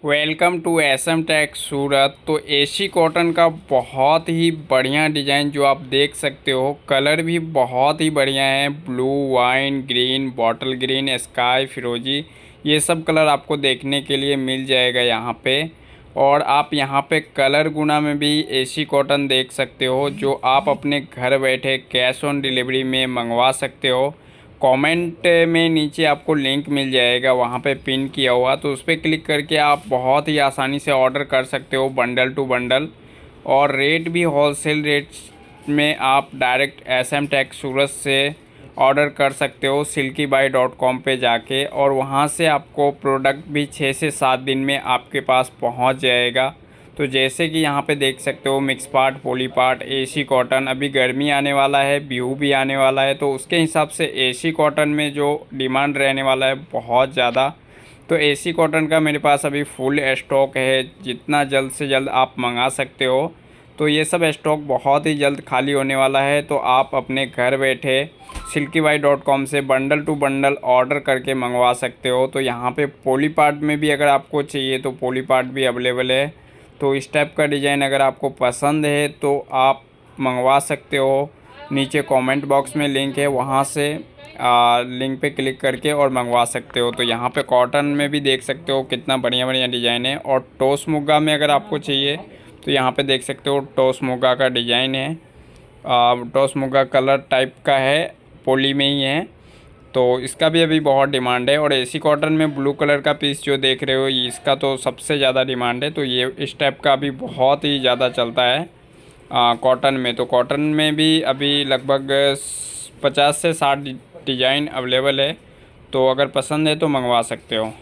Welcome to SM take सूरत। तो AC cotton का बहुत ही बढ़िया डिज़ाइन जो आप देख सकते हो, कलर भी बहुत ही बढ़िया है। Blue, wine, green, bottle green, sky, फिरोजी, ये सब कलर आपको देखने के लिए मिल जाएगा यहाँ पे। और आप यहाँ पे कलर गुना में भी एसी कॉटन देख सकते हो, जो आप अपने घर बैठे कैश ऑन डिलीवरी में मंगवा सकते हो। कमेंट में नीचे आपको लिंक मिल जाएगा, वहाँ पे पिन किया हुआ, तो उस पर क्लिक करके आप बहुत ही आसानी से ऑर्डर कर सकते हो बंडल टू बंडल। और रेट भी होलसेल रेट में आप डायरेक्ट एसएम टेक सूरत से ऑर्डर कर सकते हो silkybuy.com पे जाके, और वहाँ से आपको प्रोडक्ट भी 6 से 7 दिन में आपके पास पहुँच जाएगा। तो जैसे कि यहाँ पे देख सकते हो, mix part, poly part, AC cotton, अभी गर्मी आने वाला है, बिहू भी आने वाला है, तो उसके हिसाब से एसी कॉटन में जो डिमांड रहने वाला है बहुत ज़्यादा। तो एसी कॉटन का मेरे पास अभी फुल स्टॉक है, जितना जल्द से जल्द आप मंगा सकते हो। तो ये सब स्टॉक बहुत ही जल्द खाली होने वाला है, तो आप अपने घर बैठे silkybuy.com से बंडल टू बंडल ऑर्डर करके मंगवा सकते हो। तो यहाँ पे पॉली पार्ट में भी अगर आपको चाहिए तो पॉली पार्ट भी अवेलेबल है। तो इस टाइप का डिज़ाइन अगर आपको पसंद है तो आप मंगवा सकते हो। नीचे कमेंट बॉक्स में लिंक है, वहाँ से लिंक पे क्लिक करके और मंगवा सकते हो। तो यहाँ पे कॉटन में भी देख सकते हो कितना बढ़िया बढ़िया डिज़ाइन है। और टॉस मुग्गा में अगर आपको चाहिए तो यहाँ पे देख सकते हो टॉस मुग्गा का डिज़ाइन है। टॉस मुग्गा कलर टाइप का है, पॉली में ही है, तो इसका भी अभी बहुत डिमांड है। और एसी कॉटन में ब्लू कलर का पीस जो देख रहे हो, इसका तो सबसे ज़्यादा डिमांड है। तो ये इस टाइप का भी बहुत ही ज़्यादा चलता है कॉटन में। तो कॉटन में भी अभी लगभग 50 से 60 डिज़ाइन अवेलेबल है। तो अगर पसंद है तो मंगवा सकते हो।